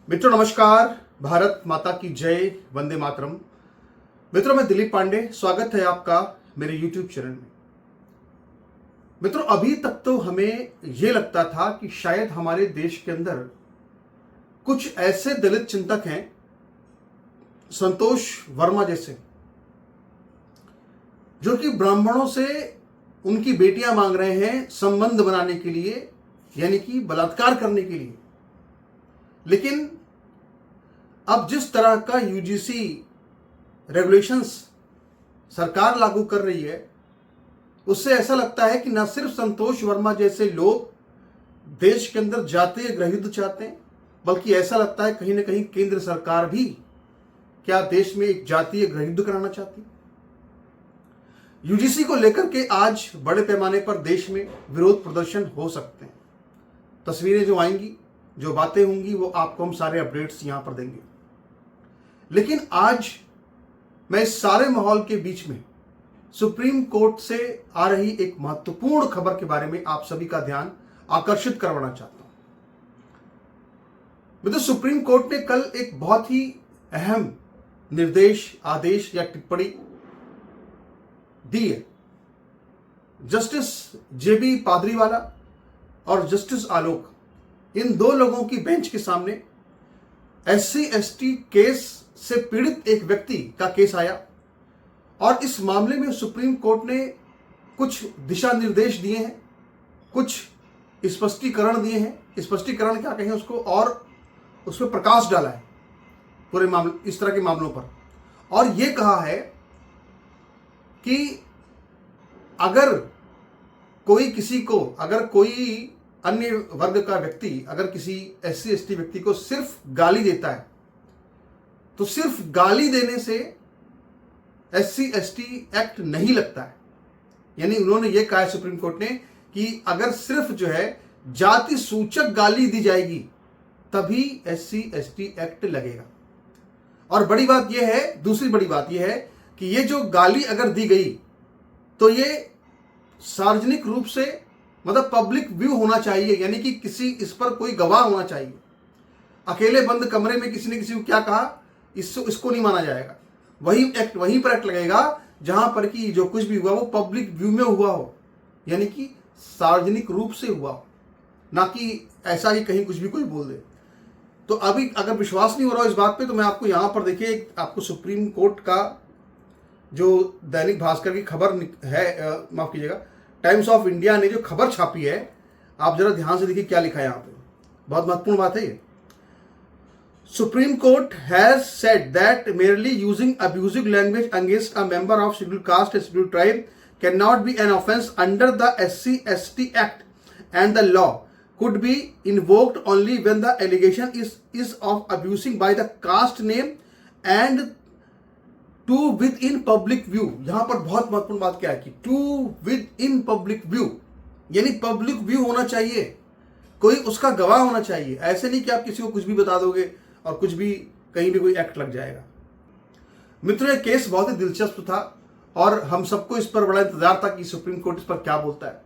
मित्रों नमस्कार, भारत माता की जय, वंदे मातरम। मित्रों मैं दिलीप पांडे, स्वागत है आपका मेरे YouTube चैनल में। मित्रों अभी तक तो हमें यह लगता था कि शायद हमारे देश के अंदर कुछ ऐसे दलित चिंतक हैं, संतोष वर्मा जैसे, जो कि ब्राह्मणों से उनकी बेटियां मांग रहे हैं संबंध बनाने के लिए, यानी कि बलात्कार करने के लिए। लेकिन अब जिस तरह का यूजीसी रेगुलेशंस सरकार लागू कर रही है, उससे ऐसा लगता है कि न सिर्फ संतोष वर्मा जैसे लोग देश के अंदर जातीय गृहयुद्ध चाहते हैं, बल्कि ऐसा लगता है कहीं ना कहीं केंद्र सरकार भी क्या देश में एक जातीय गृहयुद्ध कराना चाहती है। यूजीसी को लेकर के आज बड़े पैमाने पर देश में विरोध प्रदर्शन हो सकते हैं। तस्वीरें जो आएंगी, जो बातें होंगी, वो आपको हम सारे अपडेट्स यहां पर देंगे। लेकिन आज मैं इस सारे माहौल के बीच में सुप्रीम कोर्ट से आ रही एक महत्वपूर्ण खबर के बारे में आप सभी का ध्यान आकर्षित करवाना चाहता हूं। मतलब सुप्रीम कोर्ट ने कल एक बहुत ही अहम निर्देश, आदेश या टिप्पणी दी है। जस्टिस जेबी पादरीवाला और जस्टिस आलोक, इन दो लोगों की बेंच के सामने SC/ST केस से पीड़ित एक व्यक्ति का केस आया और इस मामले में सुप्रीम कोर्ट ने कुछ दिशा निर्देश दिए हैं, कुछ स्पष्टीकरण दिए हैं। स्पष्टीकरण क्या कहें उसको, और उस पर प्रकाश डाला है पूरे मामले, इस तरह के मामलों पर। और यह कहा है कि अगर कोई अन्य वर्ग का व्यक्ति अगर किसी SC/ST व्यक्ति को सिर्फ गाली देता है, तो सिर्फ गाली देने से SC/ST एक्ट नहीं लगता है। यानी उन्होंने ये कहा है सुप्रीम कोर्ट ने कि अगर सिर्फ जो है जाति सूचक गाली दी जाएगी तभी SC/ST एक्ट लगेगा। और बड़ी बात यह है, दूसरी बड़ी बात यह है कि ये जो गाली अगर दी गई तो ये सार्वजनिक रूप से, मतलब पब्लिक व्यू होना चाहिए, यानी कि इस पर कोई गवाह होना चाहिए। अकेले बंद कमरे में किसी ने किसी को क्या कहा, इसको नहीं माना जाएगा। वहीं पर एक्ट लगेगा जहां पर कि जो कुछ भी हुआ वो पब्लिक व्यू में हुआ हो, यानी कि सार्वजनिक रूप से हुआ हो, ना कि ऐसा ही कहीं कुछ भी कोई बोल दे। तो अभी अगर विश्वास नहीं हो रहा हो इस बात पे, तो मैं आपको यहां पर देखिए, आपको सुप्रीम कोर्ट का जो दैनिक भास्कर की खबर है, माफ कीजिएगा, टाइम्स ऑफ इंडिया ने जो खबर छापी है, आप जरा ध्यान से देखिए क्या लिखा है यहां पे। बहुत महत्वपूर्ण बात है ये। Supreme Court has said that merely using abusive language against a member of scheduled caste and scheduled tribe cannot be an offence under the SC/ST Act, and the law could be invoked only when the allegation is of abusing by the caste name and to within public view। यहां पर बहुत महत्वपूर्ण बात क्या है कि to within public view, यानी public view होना चाहिए, कोई उसका गवाह होना चाहिए। ऐसे नहीं कि आप किसी को कुछ भी बता दोगे और कुछ भी कहीं भी कोई एक्ट लग जाएगा। मित्रों, यह केस बहुत ही दिलचस्प था और हम सबको इस पर बड़ा इंतजार था कि सुप्रीम कोर्ट इस पर क्या बोलता है।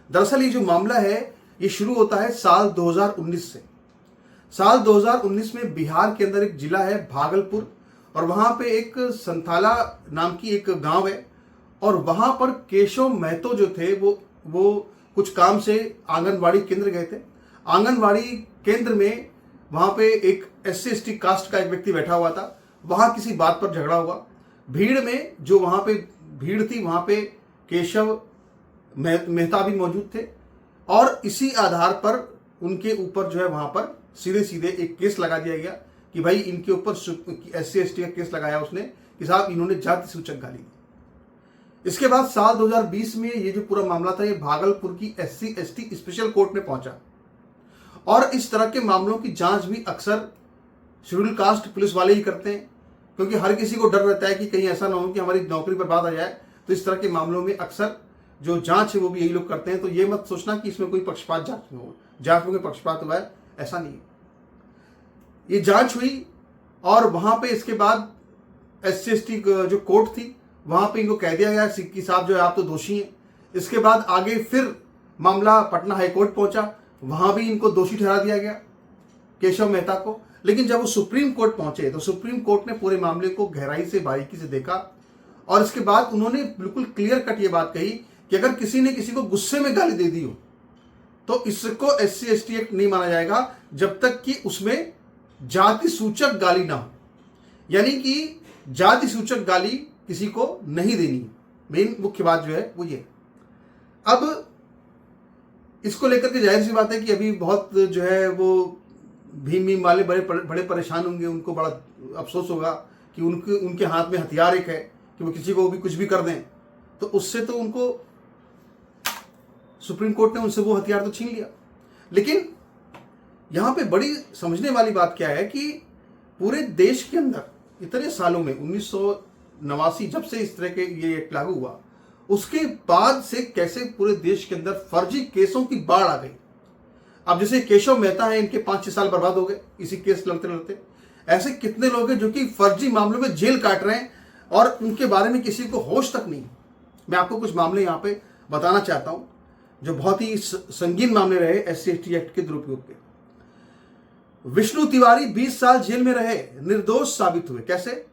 दरअसल ये जो मामला है ये शुरू होता है साल 2019 से। साल 2019 में बिहार के अंदर एक जिला है भागलपुर, और वहां पे एक संथाला नाम की एक गांव है, और वहां पर केशव महतो जो थे वो कुछ काम से आंगनवाड़ी केंद्र गए थे। आंगनवाड़ी केंद्र में वहां पे एक SC/ST कास्ट का एक व्यक्ति बैठा हुआ था। वहां किसी बात पर झगड़ा हुआ। भीड़ में जो वहां पे भीड़ थी, वहां पे केशव मेहता भी मौजूद थे, और इसी आधार पर उनके ऊपर जो है वहां पर सीधे एक केस लगा दिया गया कि भाई इनके ऊपर SC/ST का केस लगाया उसने कि साहब इन्होंने जाति सूचक गाली दी। इसके बाद साल 2020 में ये जो पूरा मामला था ये भागलपुर की SC/ST स्पेशल कोर्ट में पहुंचा। और इस तरह के मामलों की जांच भी अक्सर शेड्यूल कास्ट पुलिस वाले ही करते हैं, क्योंकि हर किसी को डर रहता है कि कहीं ऐसा ना हो कि हमारी नौकरी पर बात आ जाए। तो इस तरह के मामलों में अक्सर जो जांच है वो भी यही लोग करते हैं। तो ये मत सोचना कि इसमें कोई पक्षपात जांच में कोई पक्षपात हुआ है, ऐसा नहीं है। ये जांच हुई और वहां पे इसके बाद SC/ST जो कोर्ट थी वहां पे इनको कह दिया गया कि साहब जो है आप तो दोषी हैं। इसके बाद आगे फिर मामला पटना हाईकोर्ट पहुंचा, वहां भी इनको दोषी ठहरा दिया गया केशव मेहता को। लेकिन जब वो सुप्रीम कोर्ट पहुंचे तो सुप्रीम कोर्ट ने पूरे मामले को गहराई से बारीकी से देखा और इसके बाद उन्होंने बिल्कुल क्लियर कट ये बात कही कि अगर किसी ने किसी को गुस्से में गाली दे दी हो तो इसको SC/ST एक्ट नहीं माना जाएगा जब तक कि उसमें जाति सूचक गाली ना हो। यानी कि जाति सूचक गाली किसी को नहीं देनी। मेन मुख्य बात जो है वो ये। अब इसको लेकर के जाहिर सी बात है कि अभी बहुत जो है वो भीम वाले बड़े परेशान होंगे, उनको बड़ा अफसोस होगा कि उनके हाथ में हथियार एक है कि वो किसी को भी कुछ भी कर दें। तो उससे तो उनको सुप्रीम कोर्ट ने उनसे वो हथियार तो छीन लिया। लेकिन यहां पे बड़ी समझने वाली बात क्या है कि पूरे देश के अंदर इतने सालों में 1989 जब से इस तरह के ये एक्ट लागू हुआ उसके बाद से कैसे पूरे देश के अंदर फर्जी केसों की बाढ़ आ गई। अब जैसे केशव मेहता है, इनके 5-6 साल बर्बाद हो गए इसी केस लड़ते लड़ते। ऐसे कितने लोग हैं जो कि फर्जी मामलों में जेल काट रहे हैं और उनके बारे में किसी को होश तक नहीं। मैं आपको कुछ मामले यहां पे बताना चाहता हूं जो बहुत ही संगीन मामले रहे SC/ST एक्ट के दुरुपयोग के। विष्णु तिवारी 20 साल जेल में रहे, निर्दोष साबित हुए। कैसे?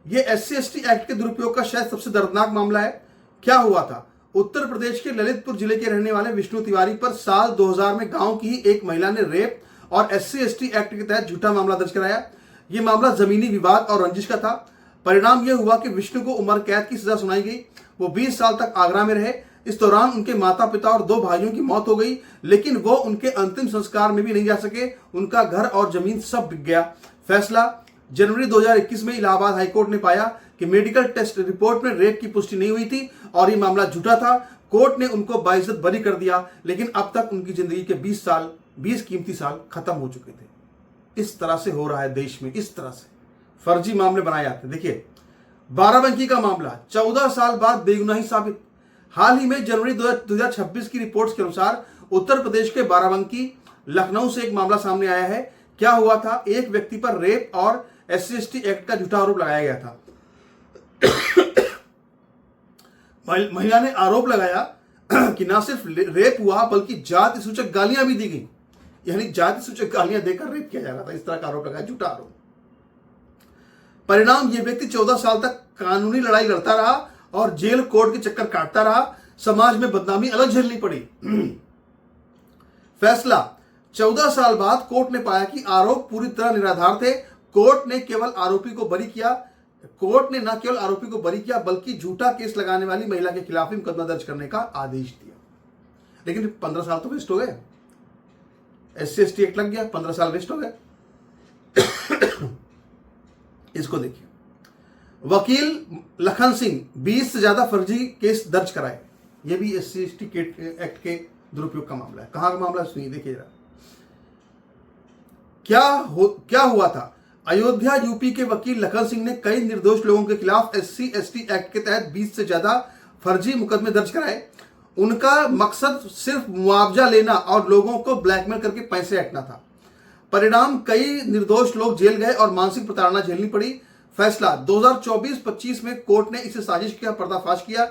ये SC/ST एक्ट के दुरुपयोग का शायद सबसे दर्दनाक मामला है। क्या हुआ था? उत्तर प्रदेश के ललितपुर जिले के रहने वाले विष्णु तिवारी पर साल 2000 में गांव की ही एक महिला ने रेप और SC/ST एक्ट के तहत झूठा मामला दर्ज कराया। यह मामला जमीनी विवाद और रंजिश का था। परिणाम यह हुआ कि विष्णु को उम्र कैद की सजा सुनाई गई। वो 20 साल तक आगरा में रहे। इस दौरान उनके माता पिता और 2 भाइयों की मौत हो गई, लेकिन वो उनके अंतिम संस्कार में भी नहीं जा सके। उनका घर और जमीन सब बिक गया। फैसला जनवरी 2021 में इलाहाबाद हाईकोर्ट ने पाया कि मेडिकल टेस्ट रिपोर्ट में रेप की पुष्टि नहीं हुई थी और ये मामला झूठा था। कोर्ट ने उनको बाइज्जत बरी कर दिया, लेकिन अब तक उनकी जिंदगी के 20 कीमती साल खत्म हो चुके थे। इस तरह से हो रहा है देश में, इस तरह से फर्जी मामले बनाए जाते हैं। देखिए बाराबंकी का मामला 14 साल बाद बेगुनाही साबित। हाल ही में जनवरी 2026 की रिपोर्ट्स के अनुसार उत्तर प्रदेश के बाराबंकी लखनऊ से एक मामला सामने आया है। क्या हुआ था? एक व्यक्ति पर रेप और SC/ST एक्ट का झूठा आरोप लगाया गया था। महिला ने आरोप लगाया कि ना सिर्फ रेप हुआ बल्कि जाति सूचक गालियां भी दी गई। यानी जाति सूचक गालियां देकर रेप किया जा रहा था, इस तरह का आरोप लगाया, झूठा आरोप। परिणाम यह व्यक्ति 14 साल तक कानूनी लड़ाई लड़ता रहा और जेल कोर्ट के चक्कर काटता रहा। समाज में बदनामी अलग झेलनी पड़ी। फैसला 14 साल बाद कोर्ट ने पाया कि आरोप पूरी तरह निराधार थे। कोर्ट ने न केवल आरोपी को बरी किया बल्कि झूठा केस लगाने वाली महिला के खिलाफ भी मुकदमा दर्ज करने का आदेश दिया। लेकिन 15 साल तो वेस्ट हो गए। SC/ST एक्ट लग गया, 15 साल वेस्ट हो गए। इसको देखिए, वकील लखन सिंह 20 से ज्यादा फर्जी केस दर्ज कराए। यह भी SC/ST एक्ट के दुरुपयोग का मामला है। कहां का मामला सुनिए, देखिए जरा। क्या हुआ था? अयोध्या यूपी के वकील लखन सिंह ने कई निर्दोष लोगों के खिलाफ SC/ST एक्ट के तहत 20 से ज्यादा फर्जी मुकदमे दर्ज कराए। उनका मकसद सिर्फ मुआवजा लेना और लोगों को ब्लैकमेल करके पैसे हटना था। परिणाम कई निर्दोष लोग जेल गए और मानसिक प्रताड़ना झेलनी पड़ी। फैसला 2024-25 में कोर्ट ने इसे साजिश का पर्दाफाश किया।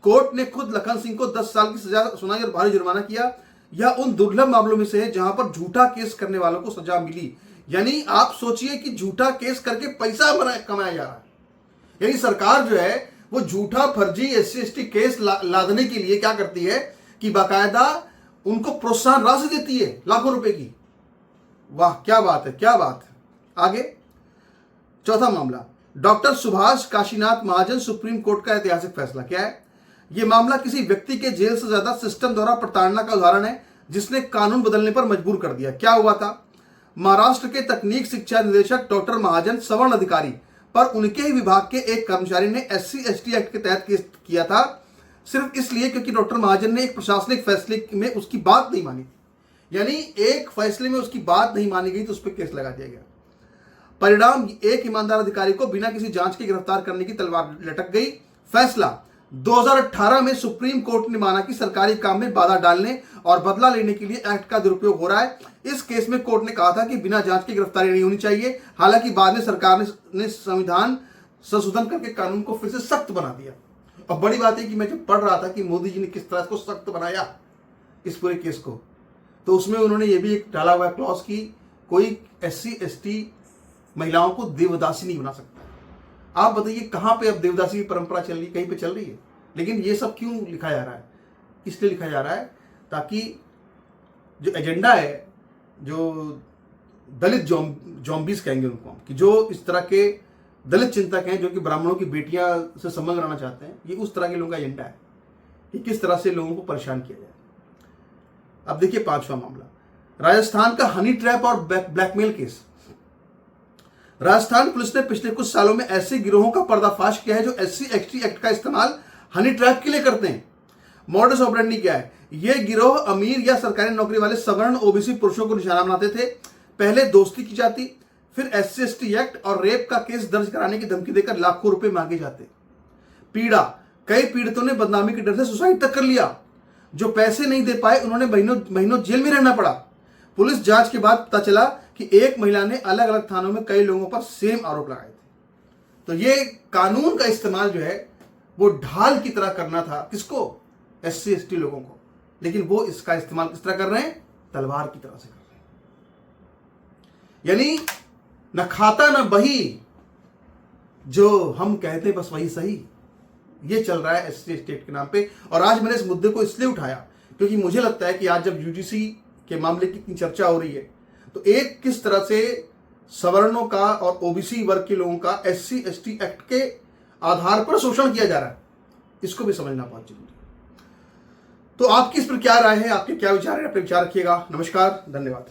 कोर्ट ने खुद लखन सिंह को 10 साल की सजा सुनाई और भारी जुर्माना किया। यह उन दुर्लभ मामलों में से है जहां पर झूठा केस करने वालों को सजा मिली। यानी आप सोचिए कि झूठा केस करके पैसा कमाया जा रहा है। यानी सरकार जो है वो झूठा फर्जी SC/ST केस लादने के लिए क्या करती है कि बाकायदा उनको प्रोत्साहन राशि देती है लाखों रुपए की। वाह, क्या बात है, क्या बात है। आगे चौथा मामला, डॉक्टर सुभाष काशीनाथ महाजन, सुप्रीम कोर्ट का ऐतिहासिक फैसला। क्या है? यह मामला किसी व्यक्ति के जेल से ज्यादा सिस्टम द्वारा प्रताड़ना का उदाहरण है जिसने कानून बदलने पर मजबूर कर दिया। क्या हुआ था? महाराष्ट्र के तकनीक शिक्षा निदेशक डॉक्टर महाजन सवर्ण अधिकारी पर उनके ही विभाग के एक कर्मचारी ने SC/ST एक्ट के तहत केस किया था, सिर्फ इसलिए क्योंकि डॉक्टर महाजन ने एक प्रशासनिक फैसले में उसकी बात नहीं मानी। यानी एक फैसले में उसकी बात नहीं मानी गई तो उस पर केस लगा दिया गया। परिणाम एक ईमानदार अधिकारी को बिना किसी जांच के गिरफ्तार करने की तलवार लटक गई। फैसला 2018 में सुप्रीम कोर्ट ने माना कि सरकारी काम में बाधा डालने और बदला लेने के लिए एक्ट का दुरुपयोग हो रहा है। इस केस में कोर्ट ने कहा था कि बिना जांच के गिरफ्तारी नहीं होनी चाहिए। हालांकि बाद में सरकार ने संविधान संशोधन करके कानून को फिर से सख्त बना दिया। और बड़ी बात है कि मैं जब पढ़ रहा था कि मोदी जी ने किस तरह इसको सख्त बनाया इस पूरे केस को, तो उसमें उन्होंने ये भी एक डाला हुआ क्लॉज की कोई SC/ST महिलाओं को देवदासी नहीं बना सकता। आप बताइए कहाँ पे अब देवदासी की परंपरा चल रही है? कहीं पे चल रही है। लेकिन ये सब क्यों लिखा जा रहा है? इसलिए लिखा जा रहा है ताकि जो एजेंडा है, जो दलित जॉम्बीज कहेंगे उनको हम, कि जो इस तरह के दलित चिंतक हैं जो कि ब्राह्मणों की बेटियां से संबंध बनाना चाहते हैं, ये उस तरह के लोगों का एजेंडा है कि किस तरह से लोगों को परेशान किया जाए। अब देखिए 5वां मामला, राजस्थान का हनी ट्रैप और ब्लैकमेल केस। राजस्थान पुलिस ने पिछले कुछ सालों में ऐसे गिरोहों का पर्दाफाश किया है जो SC/ST एक्ट का इस्तेमाल हनी ट्रैप के लिए करते हैं। मॉडस ऑपरेंडी क्या है? ये गिरोह अमीर या सरकारी नौकरी वाले सवर्ण OBC पुरुषों को निशाना बनाते थे। पहले दोस्ती की जाती, फिर SC/ST एक्ट और रेप का केस दर्ज कराने की धमकी देकर लाखों रुपए मांगे जाते। पीड़ा, कई पीड़ितों ने बदनामी के डर से सुसाइड तक कर लिया। जो पैसे नहीं दे पाए उन्होंने महीनों जेल में रहना पड़ा। पुलिस जांच के बाद पता चला कि एक महिला ने अलग अलग थानों में कई लोगों पर सेम आरोप लगाए थे। तो ये कानून का इस्तेमाल जो है वो ढाल की तरह करना था। किसको? SC/ST लोगों को। लेकिन वो इसका इस्तेमाल किस तरह कर रहे हैं? तलवार की तरह से कर रहे हैं। यानी न खाता न बही, जो हम कहते हैं बस वही सही। ये चल रहा है SC/ST के नाम पे। और आज मैंने इस मुद्दे को इसलिए उठाया क्योंकि मुझे लगता है कि आज जब UGC के मामले की इतनी चर्चा हो रही है तो एक किस तरह से सवर्णों का और OBC वर्ग के लोगों का SC/ST एक्ट के आधार पर शोषण किया जा रहा है, इसको भी समझना बहुत जरूरी है। तो आपकी इस पर क्या राय है? आपके क्या विचार है? अपने विचार रखिएगा। नमस्कार, धन्यवाद।